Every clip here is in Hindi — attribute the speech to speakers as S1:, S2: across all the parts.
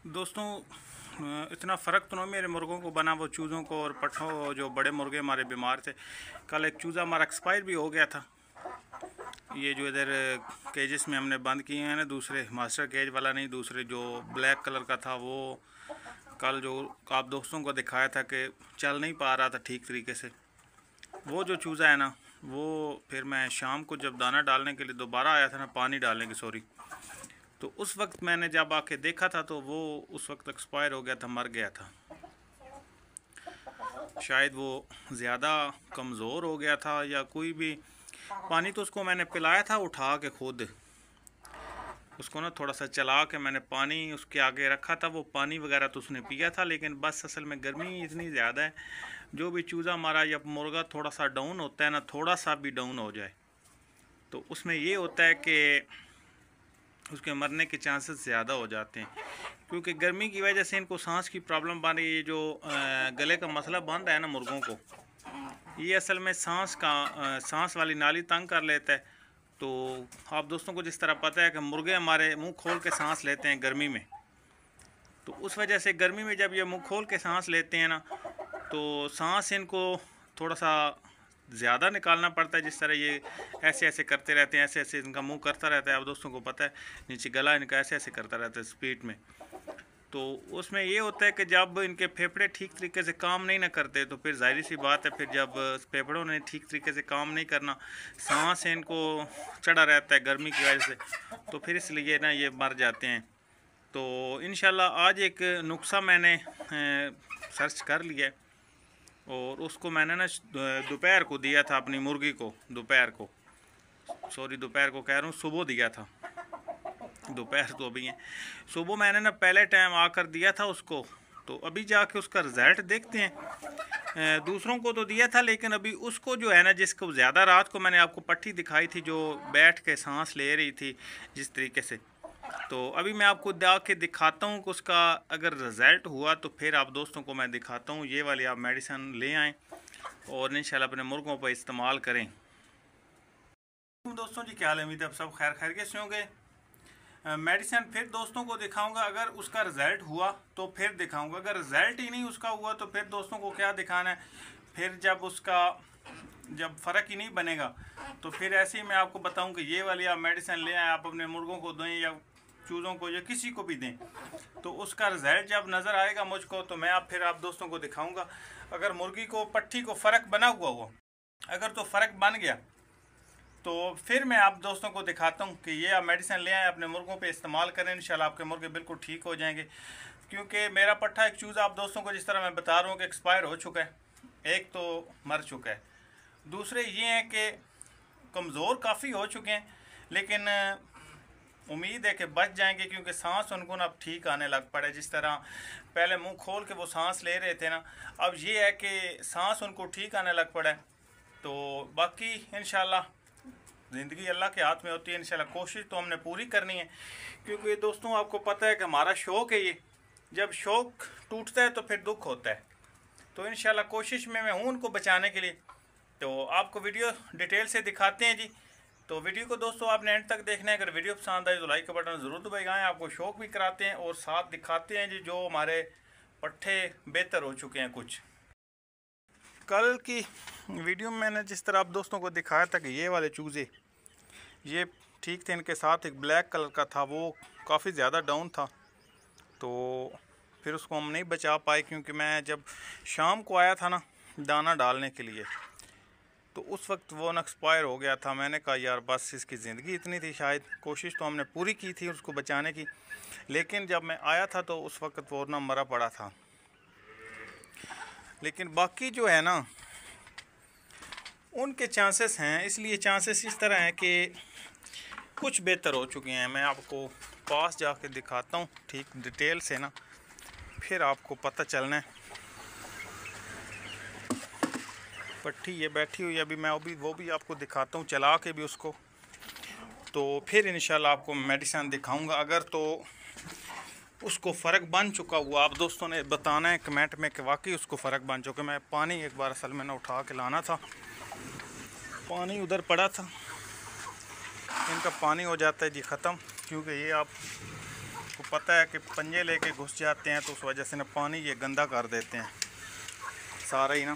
S1: दोस्तों इतना फ़र्क तो नहीं मेरे मुर्गों को बना वो चूज़ों को और पट्ठों जो बड़े मुर्गे हमारे बीमार थे। कल एक चूज़ा हमारा एक्सपायर भी हो गया था। ये जो इधर केजेस में हमने बंद किए हैं ना, दूसरे मास्टर केज वाला नहीं, दूसरे जो ब्लैक कलर का था, वो कल जो आप दोस्तों को दिखाया था कि चल नहीं पा रहा था ठीक तरीके से, वो जो चूज़ा है ना, वो फिर मैं शाम को जब दाना डालने के लिए दोबारा आया था ना, पानी डालने की सॉरी, तो उस वक्त मैंने जब आके देखा था तो वो उस वक्त एक्सपायर हो गया था, मर गया था। शायद वो ज़्यादा कमज़ोर हो गया था या कोई भी। पानी तो उसको मैंने पिलाया था उठा के, खुद उसको ना थोड़ा सा चला के मैंने पानी उसके आगे रखा था, वो पानी वगैरह तो उसने पिया था। लेकिन बस असल में गर्मी इतनी ज़्यादा है, जो भी चूज़ा हमारा या मुर्गा थोड़ा सा डाउन होता है ना, थोड़ा सा भी डाउन हो जाए तो उसमें ये होता है कि उसके मरने के चांसेस ज़्यादा हो जाते हैं, क्योंकि गर्मी की वजह से इनको सांस की प्रॉब्लम बन रही है। जो गले का मसला बन रहा है ना मुर्गों को, ये असल में सांस वाली नाली तंग कर लेता है। तो आप दोस्तों को जिस तरह पता है कि मुर्गे हमारे मुंह खोल के सांस लेते हैं गर्मी में, तो उस वजह से गर्मी में जब ये मुंह खोल के सांस लेते हैं ना, तो सांस इनको थोड़ा सा ज़्यादा निकालना पड़ता है। जिस तरह ये ऐसे ऐसे करते रहते हैं, ऐसे ऐसे इनका मुंह करता रहता है, आप दोस्तों को पता है, नीचे गला इनका ऐसे ऐसे करता रहता है स्पीड में। तो उसमें ये होता है कि जब इनके फेफड़े ठीक तरीके से काम नहीं ना करते, तो फिर जाहिर सी बात है, फिर जब फेफड़ों ने ठीक तरीके से काम नहीं करना, सांस इनको चढ़ा रहता है गर्मी की वजह से, तो फिर इसलिए ना ये मर जाते हैं। तो इंशाल्लाह आज एक नुस्खा मैंने सर्च कर लिया है और उसको मैंने ना दोपहर को दिया था अपनी मुर्गी को, दोपहर को कह रहा हूँ, सुबह दिया था, दोपहर तो अभी है। सुबह मैंने ना पहले टाइम आकर दिया था उसको, तो अभी जाके उसका रिज़ल्ट देखते हैं। दूसरों को तो दिया था, लेकिन अभी उसको जो है ना, जिसको ज़्यादा रात को मैंने आपको पट्टी दिखाई थी, जो बैठ के सांस ले रही थी जिस तरीके से, तो अभी मैं आपको के दिखाता हूँ कि उसका अगर रिज़ल्ट हुआ तो फिर आप दोस्तों को मैं दिखाता हूँ। ये वाली आप मेडिसिन ले आएँ और इंशाल्लाह अपने मुर्गों पर इस्तेमाल करें। दोस्तों जी, क्या हाल है? उम्मीद है आप सब खैर खैरियत से होंगे। मेडिसिन फिर दोस्तों को दिखाऊंगा, अगर उसका रिज़ल्ट हुआ तो फिर दिखाऊंगा, अगर रिज़ल्ट ही नहीं उसका हुआ तो फिर दोस्तों को क्या दिखाना है। फिर जब फ़र्क ही नहीं बनेगा तो फिर ऐसे ही मैं आपको बताऊं कि ये वाली आप मेडिसिन ले आए, आप अपने मुर्गों को दें या चूज़ों को या किसी को भी दें, तो उसका रिज़ल्ट जब नज़र आएगा मुझको तो मैं फिर आप दोस्तों को दिखाऊँगा। अगर मुर्गी को पट्टी को फ़र्क बना हुआ हो, अगर तो फ़र्क बन गया तो फिर मैं आप दोस्तों को दिखाता हूँ कि ये आप मेडिसिन ले आए, अपने मुर्गों पे इस्तेमाल करें, इंशाल्लाह आपके मुर्गे बिल्कुल ठीक हो जाएंगे। क्योंकि मेरा पट्ठा एक चूज़ा आप दोस्तों को जिस तरह मैं बता रहा हूँ कि एक्सपायर हो चुका है, एक तो मर चुका है, दूसरे ये हैं कि कमज़ोर काफ़ी हो चुके हैं, लेकिन उम्मीद है कि बच जाएंगे, क्योंकि सांस उनको ना अब ठीक आने लग पड़े। जिस तरह पहले मुंह खोल के वो सांस ले रहे थे ना, अब ये है कि सांस उनको ठीक आने लग पड़ा है। तो बाकी इंशाल्लाह ज़िंदगी अल्लाह के हाथ में होती है, इंशाल्लाह कोशिश तो हमने पूरी करनी है। क्योंकि दोस्तों आपको पता है कि हमारा शौक़ है ये, जब शौक़ टूटता है तो फिर दुख होता है। तो इंशाल्लाह कोशिश में मैं हूँ उनको बचाने के लिए। तो आपको वीडियो डिटेल से दिखाते हैं जी। तो वीडियो को दोस्तों आपने एंड तक देखना है। अगर वीडियो पसंद आए तो लाइक का बटन ज़रूर दबाएगा। आपको शौक़ भी कराते हैं और साथ दिखाते हैं जी जो हमारे पट्ठे बेहतर हो चुके हैं कुछ। कल की वीडियो में मैंने जिस तरह आप दोस्तों को दिखाया था कि ये वाले चूज़े ये ठीक थे, इनके साथ एक ब्लैक कलर का था, वो काफ़ी ज़्यादा डाउन था, तो फिर उसको हम नहीं बचा पाए। क्योंकि मैं जब शाम को आया था ना दाना डालने के लिए, तो उस वक्त वो न एक्सपायर हो गया था। मैंने कहा यार बस इसकी ज़िंदगी इतनी थी, शायद कोशिश तो हमने पूरी की थी उसको बचाने की, लेकिन जब मैं आया था तो उस वक्त वो ना मरा पड़ा था। लेकिन बाकी जो है ना उनके चांसेस हैं, इसलिए चांसेस इस तरह हैं कि कुछ बेहतर हो चुके हैं। मैं आपको पास जाके दिखाता हूँ ठीक डिटेल से ना, फिर आपको पता चलना है। पट्टी ये बैठी हुई है, अभी मैं वो भी आपको दिखाता हूँ चला के भी उसको, तो फिर इंशाल्लाह आपको मेडिसिन दिखाऊंगा। अगर तो उसको फ़र्क बन चुका हुआ, आप दोस्तों ने बताना है कमेंट में कि वाकई उसको फ़र्क बन चुका। मैं पानी एक बार असल में ना उठा के लाना था, पानी उधर पड़ा था, इनका पानी हो जाता है जी ख़त्म। क्योंकि ये आप आपको पता है कि पंजे लेके घुस जाते हैं, तो उस वजह से ना पानी ये गंदा कर देते हैं सारा ही ना।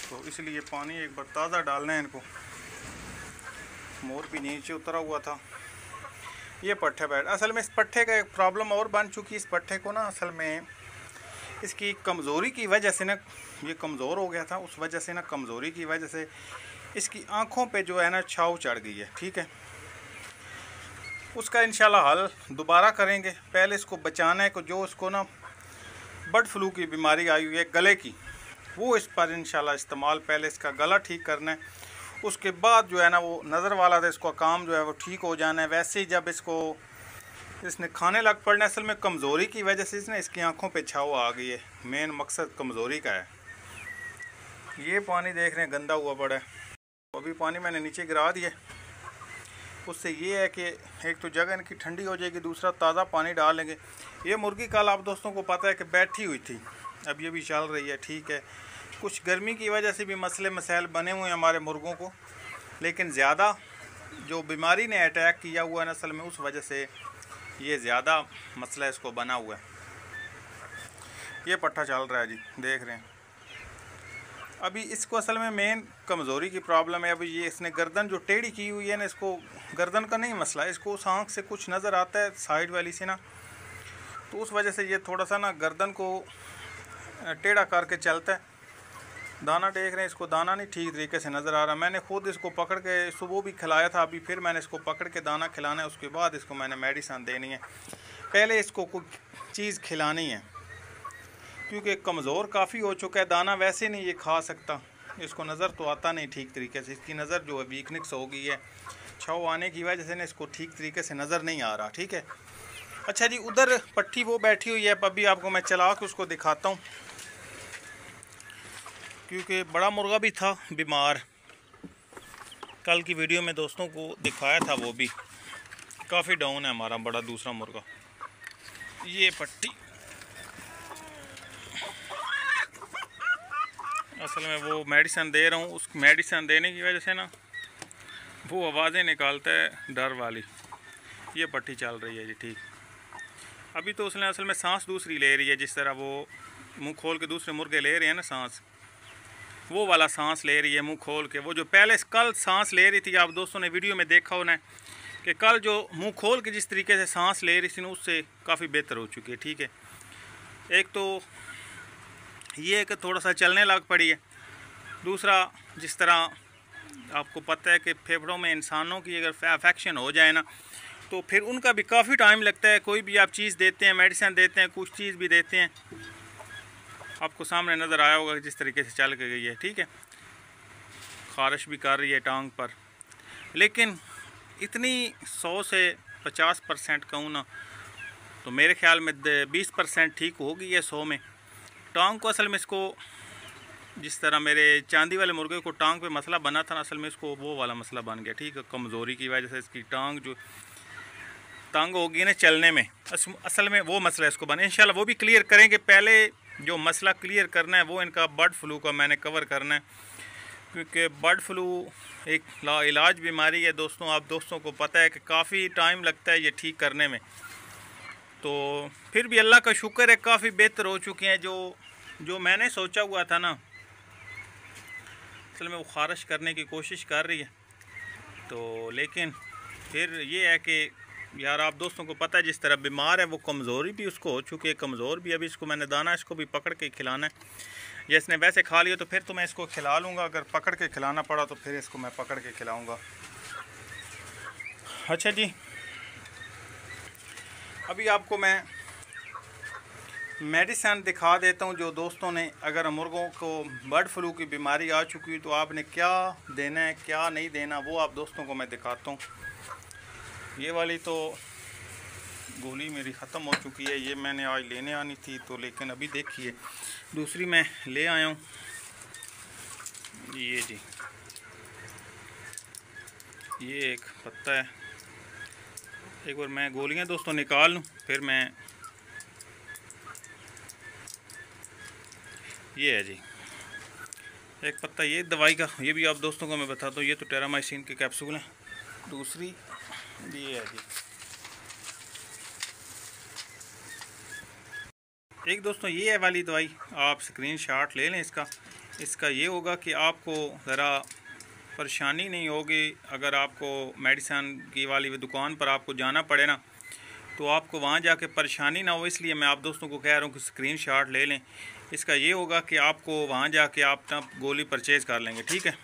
S1: तो इसलिए पानी एक बार ताज़ा डालना है इनको। मोर भी नीचे उतरा हुआ था। ये पट्ठे बैठ, असल में इस पट्ठे का एक प्रॉब्लम और बन चुकी है। इस पट्ठे को ना असल में इसकी कमज़ोरी की वजह से ना ये कमज़ोर हो गया था। उस वजह से ना कमज़ोरी की वजह से इसकी आँखों पे जो है ना छाव चढ़ गई है। ठीक है, उसका इंशाल्लाह हल दोबारा करेंगे। पहले इसको बचाना है कि जो इसको ना बर्ड फ्लू की बीमारी आई हुई है गले की, वो इस पर इंशाल्लाह इस्तेमाल, पहले इसका गला ठीक करना है, उसके बाद जो है ना वो नज़र वाला था इसका काम जो है वो ठीक हो जाना है। वैसे ही जब इसने खाने लग पड़ना, असल में कमज़ोरी की वजह से इसकी आंखों पे छाव आ गई है। मेन मकसद कमज़ोरी का है। ये पानी देख रहे हैं गंदा हुआ पड़ा है, अभी पानी मैंने नीचे गिरा दिया। उससे ये है कि एक तो जगह इनकी ठंडी हो जाएगी, दूसरा ताज़ा पानी डालेंगे। ये मुर्गी कल आप दोस्तों को पता है कि बैठी हुई थी, अब ये भी चल रही है। ठीक है, कुछ गर्मी की वजह से भी मसले मसाइल बने हुए हैं हमारे मुर्गों को, लेकिन ज़्यादा जो बीमारी ने अटैक किया हुआ है असल में उस वजह से ये ज़्यादा मसला इसको बना हुआ है। ये पट्ठा चल रहा है जी, देख रहे हैं। अभी इसको असल में मेन कमज़ोरी की प्रॉब्लम है। अभी ये इसने गर्दन जो टेढ़ी की हुई है ना, इसको गर्दन का नहीं मसला, इसको उस आँख से कुछ नज़र आता है साइड वाली से ना, तो उस वजह से ये थोड़ा सा ना गर्दन को टेढ़ा करके चलता है। दाना देख रहे हैं, इसको दाना नहीं ठीक तरीके से नज़र आ रहा। मैंने खुद इसको पकड़ के सुबह भी खिलाया था, अभी फिर मैंने इसको पकड़ के दाना खिलाना है, उसके बाद इसको मैंने मेडिसिन देनी है। पहले इसको कोई चीज़ खिलानी है क्योंकि कमज़ोर काफ़ी हो चुका है। दाना वैसे नहीं ये खा सकता, इसको नज़र तो आता नहीं ठीक तरीके से, इसकी नज़र जो है वीकनेस हो गई है, छाव आने की वजह से ना इसको ठीक तरीके से नज़र नहीं आ रहा। ठीक है, अच्छा जी, उधर पट्टी वो बैठी हुई है, अभी आपको मैं चला के उसको दिखाता हूँ क्योंकि बड़ा मुर्गा भी था बीमार। कल की वीडियो में दोस्तों को दिखाया था, वो भी काफ़ी डाउन है हमारा बड़ा दूसरा मुर्गा। ये पट्टी असल में वो मेडिसिन दे रहा हूँ, उस मेडिसिन देने की वजह से ना वो आवाज़ें निकालता है डर वाली। ये पट्टी चल रही है जी। ठीक, अभी तो उसने असल में सांस दूसरी ले रही है, जिस तरह वो मुंह खोल के दूसरे मुर्गे ले रहे हैं ना सांस, वो वाला सांस ले रही है मुंह खोल के। वो जो पहले कल सांस ले रही थी, आप दोस्तों ने वीडियो में देखा होना कि कल जो मुंह खोल के जिस तरीके से सांस ले रही थी ना, उससे काफ़ी बेहतर हो चुकी है। ठीक है, एक तो ये कि थोड़ा सा चलने लग पड़ी है, दूसरा जिस तरह आपको पता है कि फेफड़ों में इंसानों की अगर अफेक्शन हो जाए ना, तो फिर उनका भी काफ़ी टाइम लगता है। कोई भी आप चीज़ देते हैं, मेडिसिन देते हैं, कुछ चीज़ भी देते हैं, आपको सामने नज़र आया होगा जिस तरीके से चल के गई है। ठीक है, ख़ारिश भी कर रही है टांग पर, लेकिन इतनी 100 से 50% कहूँ ना तो मेरे ख्याल में 20% ठीक हो गई है 100 में। टांग को असल में इसको जिस तरह मेरे चांदी वाले मुर्गे को टांग पे मसला बना था ना, असल में इसको वो वाला मसला बन गया। ठीक है, कमज़ोरी की वजह से इसकी टांग जो तंग होगी ना चलने में, असल में वो मसला इसको बना। इंशाल्लाह वो भी क्लियर करेंगे। पहले जो मसला क्लियर करना है वो इनका बर्ड फ्लू का मैंने कवर करना है, क्योंकि बर्ड फ्लू एक लाइलाज बीमारी है दोस्तों। आप दोस्तों को पता है कि काफ़ी टाइम लगता है ये ठीक करने में, तो फिर भी अल्लाह का शुक्र है काफ़ी बेहतर हो चुके हैं। जो मैंने सोचा हुआ था ना, असल में वो ख़ारिश करने की कोशिश कर रही है, तो लेकिन फिर ये है कि यार आप दोस्तों को पता है जिस तरह बीमार है, वो कमज़ोरी भी उसको हो चुकी है, कमज़ोर भी। अभी इसको मैंने दाना इसको भी पकड़ के खिलाना है। या इसने वैसे खा लिया तो फिर तो मैं इसको खिला लूँगा, अगर पकड़ के खिलाना पड़ा तो फिर इसको मैं पकड़ के खिलाऊँगा। अच्छा जी, अभी आपको मैं मेडिसिन दिखा देता हूँ जो दोस्तों ने, अगर मुर्गों को बर्ड फ्लू की बीमारी आ चुकी है तो आपने क्या देना है क्या नहीं देना, वो आप दोस्तों को मैं दिखाता हूँ। ये वाली तो गोली मेरी ख़त्म हो चुकी है, ये मैंने आज लेने आनी थी तो, लेकिन अभी देखिए दूसरी मैं ले आया हूँ। ये जी, ये एक पत्ता है। एक बार मैं गोलियाँ दोस्तों निकाल लूँ फिर मैं, ये है जी एक पत्ता, ये दवाई का, ये भी आप दोस्तों को मैं बताता हूँ। ये तो टेरामाइसिन के कैप्सूल हैं। दूसरी ये है जी, एक दोस्तों ये वाली दवाई आप स्क्रीनशॉट ले लें इसका ये होगा कि आपको ज़रा परेशानी नहीं होगी। अगर आपको मेडिसिन की वाली दुकान पर आपको जाना पड़े ना, तो आपको वहाँ जाके परेशानी ना हो, इसलिए मैं आप दोस्तों को कह रहा हूँ कि स्क्रीनशॉट ले लें। इसका ये होगा कि आपको वहाँ जाके आप ना गोली परचेज़ कर लेंगे, ठीक है।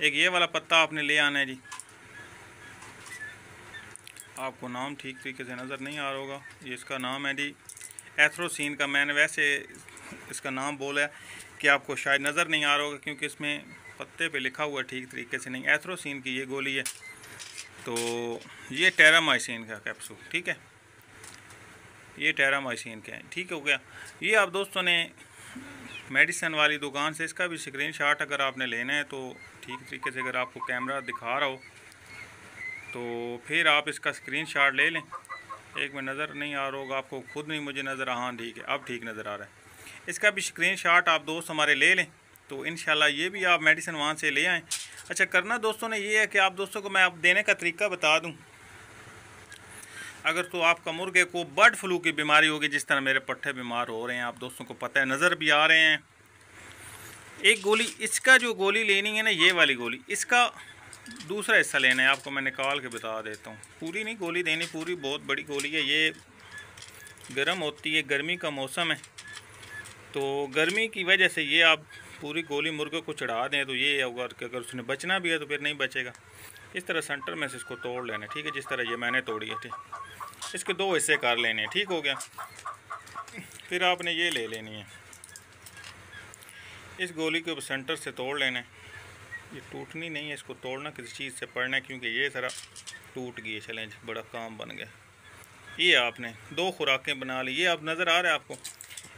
S1: एक ये वाला पत्ता आपने ले आना है जी। आपको नाम ठीक तरीके से नज़र नहीं आ रहा होगा, ये इसका नाम है जी एथ्रोसीन का। मैंने वैसे इसका नाम बोला है कि आपको शायद नज़र नहीं आ रहा होगा, क्योंकि इसमें पत्ते पे लिखा हुआ ठीक तरीके से नहीं। एथ्रोसीन की ये गोली है। तो ये टेरामाइसिन का कैप्सूल, ठीक है, ये टेरामाइसिन के हैं, ठीक हो गया। ये आप दोस्तों ने मेडिसिन वाली दुकान से इसका भी स्क्रीनशॉट अगर आपने लेना है तो ठीक तरीके से अगर आपको कैमरा दिखा रहा हो तो फिर आप इसका स्क्रीनशॉट ले लें। एक में नज़र नहीं आ रहा होगा आपको, खुद नहीं मुझे नज़र, हाँ ठीक है, अब ठीक नज़र आ रहा है। इसका भी स्क्रीनशॉट आप दोस्त हमारे ले लें, तो इंशाल्लाह ये भी आप मेडिसिन वहाँ से ले आएँ। अच्छा, करना दोस्तों ने ये है कि आप दोस्तों को मैं आप देने का तरीका बता दूँ। अगर तो आपका मुर्गे को बर्ड फ्लू की बीमारी होगी, जिस तरह मेरे पट्ठे बीमार हो रहे हैं, आप दोस्तों को पता है, नज़र भी आ रहे हैं। एक गोली इसका जो गोली लेनी है ना, ये वाली गोली, इसका दूसरा हिस्सा लेना है। आपको मैं निकाल के बता देता हूँ, पूरी नहीं गोली देनी, पूरी बहुत बड़ी गोली है। ये गर्म होती है, गर्मी का मौसम है, तो गर्मी की वजह से ये आप पूरी गोली मुर्गे को चढ़ा दें तो ये होगा कि अगर उसने बचना भी है तो फिर नहीं बचेगा। इस तरह सेंटर में से इसको तोड़ लेना, ठीक है, जिस तरह ये मैंने तोड़ी है, ठीक। इसके दो हिस्से कर लेने, ठीक हो गया। फिर आपने ये ले लेनी है, इस गोली को सेंटर से तोड़ लेना है। ये टूटनी नहीं है, इसको तोड़ना किसी चीज़ से पड़ना है, क्योंकि ये सारा टूट गई है। चलें, बड़ा काम बन गया। ये आपने दो खुराकें बना ली, ये आप नज़र आ रहा है आपको।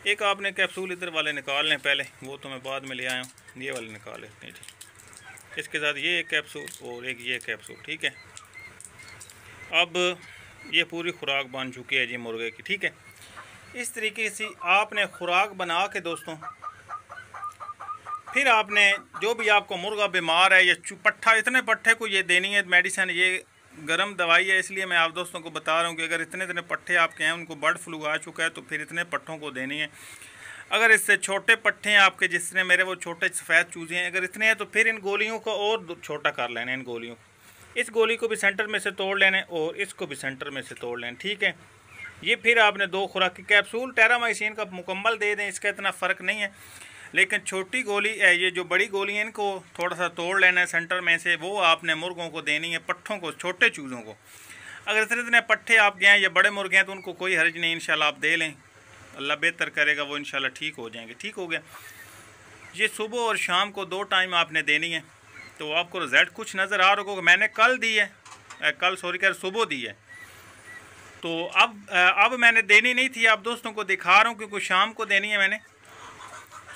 S1: एक आपने कैप्सूल इधर वाले निकाल लें पहले, वो तो मैं बाद में ले आया हूँ। ये वाले निकाल लेते हैं जी। इसके साथ ये एक कैप्सूल और एक ये कैप्सूल, ठीक है। अब ये पूरी खुराक बन चुकी है जी मुर्गे की, ठीक है। इस तरीके से आपने खुराक बना के दोस्तों, फिर आपने जो भी आपको मुर्गा बीमार है या पट्ठा, इतने पट्ठे को ये देनी है मेडिसिन। ये गर्म दवाई है, इसलिए मैं आप दोस्तों को बता रहा हूँ कि अगर इतने इतने पट्ठे आपके हैं, उनको बर्ड फ्लू आ चुका है, तो फिर इतने पट्ठों को देनी है। अगर इससे छोटे पट्ठे हैं आपके, जिसने मेरे वो छोटे सफ़ेद चूजे हैं, अगर इतने हैं तो फिर इन गोलियों को और छोटा कर लेना है। इन गोलियों को, इस गोली को भी सेंटर में से तोड़ लेना है और इसको भी सेंटर में से तोड़ लेना, ठीक है। ये फिर आपने दो खुराक की कैप्सूल टेरामाइसिन का मुकम्मल दे दें, इसका इतना फ़र्क नहीं है। लेकिन छोटी गोली, ये जो बड़ी गोली है, इनको थोड़ा सा तोड़ लेना है सेंटर में से, वो आपने मुर्गों को देनी है, पट्ठों को, छोटे चूज़ों को। अगर इतने इतने पट्ठे आप गए हैं या बड़े मुर्गे हैं तो उनको कोई हर्ज नहीं, इंशाल्लाह आप दे लें, अल्लाह बेहतर करेगा, वो इंशाल्लाह ठीक हो जाएंगे, ठीक हो गया। ये सुबह और शाम को 2 टाइम आपने देनी है, तो आपको रिज़ल्ट कुछ नज़र आ रहा होगा। मैंने कल दी है, सुबह दी है, तो अब मैंने देनी नहीं थी, आप दोस्तों को दिखा रहा हूँ, क्योंकि शाम को देनी है। मैंने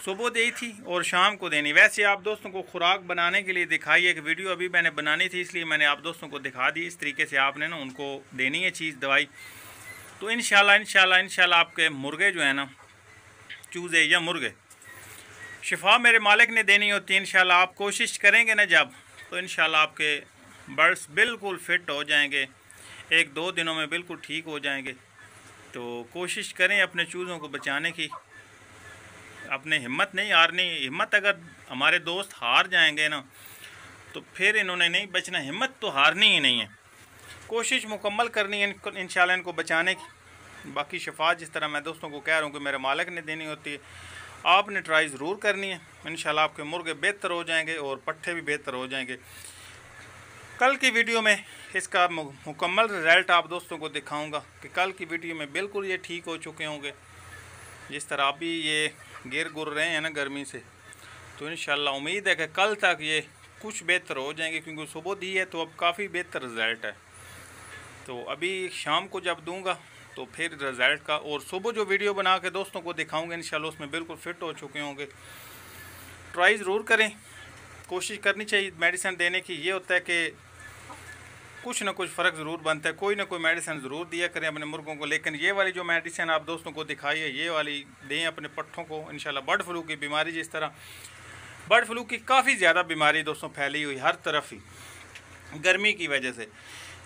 S1: सुबह दी थी और शाम को देनी। वैसे आप दोस्तों को खुराक बनाने के लिए दिखाई है, एक वीडियो अभी मैंने बनानी थी, इसलिए मैंने आप दोस्तों को दिखा दी। इस तरीके से आपने ना उनको देनी है चीज़, दवाई। तो इंशाल्लाह आपके मुर्गे जो है ना, चूज़े या मुर्गे, शिफा मेरे मालिक ने देनी होती है। इंशाल्लाह आप कोशिश करेंगे ना जब, तो इंशाल्लाह आपके बर्ड्स बिल्कुल फिट हो जाएंगे, 1-2 दिनों में बिल्कुल ठीक हो जाएंगे। तो कोशिश करें अपने चूज़ों को बचाने की, अपने हिम्मत नहीं हारनी। हिम्मत अगर हमारे दोस्त हार जाएंगे ना, तो फिर इन्होंने नहीं बचना। हिम्मत तो हारनी ही नहीं है, कोशिश मुकम्मल करनी है इंशाल्लाह इनको बचाने की। बाकी शफा जिस तरह मैं दोस्तों को कह रहा हूँ कि मेरे मालिक ने देनी होती है, आपने ट्राई ज़रूर करनी है। इंशाल्लाह आपके मुर्गे बेहतर हो जाएंगे और पट्ठे भी बेहतर हो जाएंगे। कल की वीडियो में इसका मुकम्मल रिज़ल्ट आप दोस्तों को दिखाऊंगा कि कल की वीडियो में बिल्कुल ये ठीक हो चुके होंगे। जिस तरह अभी ये गिर गुर रहे हैं ना गर्मी से, तो इंशाल्लाह उम्मीद है कि कल तक ये कुछ बेहतर हो जाएंगे, क्योंकि सुबह दी है तो अब काफ़ी बेहतर रिज़ल्ट है। तो अभी शाम को जब दूंगा तो फिर रिज़ल्ट का, और सुबह जो वीडियो बना के दोस्तों को दिखाऊंगा इंशाल्लाह उसमें बिल्कुल फिट हो चुके होंगे। ट्राई ज़रूर करें, कोशिश करनी चाहिए मेडिसिन देने की। ये होता है कि कुछ ना कुछ फ़र्क ज़रूर बनता है, कोई ना कोई मेडिसिन ज़रूर दिया करें अपने मुर्गों को। लेकिन ये वाली जो मेडिसिन आप दोस्तों को दिखाई है, ये वाली दें अपने पट्ठों को इंशाल्लाह। बर्ड फ्लू की बीमारी, जिस तरह बर्ड फ्लू की काफ़ी ज़्यादा बीमारी दोस्तों फैली हुई हर तरफ ही, गर्मी की वजह से।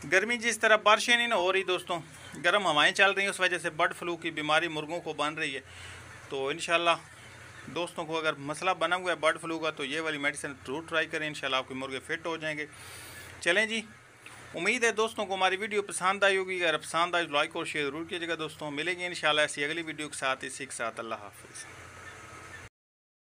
S1: गर्मी जिस तरह बारिशें नहीं ना हो रही दोस्तों, गर्म हवाएं चल रही हैं, उस वजह से बर्ड फ्लू की बीमारी मुर्गों को बन रही है। तो इंशाल्लाह दोस्तों को अगर मसला बना हुआ है बर्ड फ्लू का तो ये वाली मेडिसिन ज़रूर ट्राई करें, इंशाल्लाह आपके मुर्गे फिट हो जाएंगे। चलें जी, उम्मीद है दोस्तों को हमारी वीडियो पसंद आई होगी। अगर पसंद आई तो लाइक और शेयर ज़रूर कीजिएगा दोस्तों। मिलेंगे इंशाल्लाह ऐसी अगली वीडियो के साथ, इसी के साथ अल्लाह हाफिज़।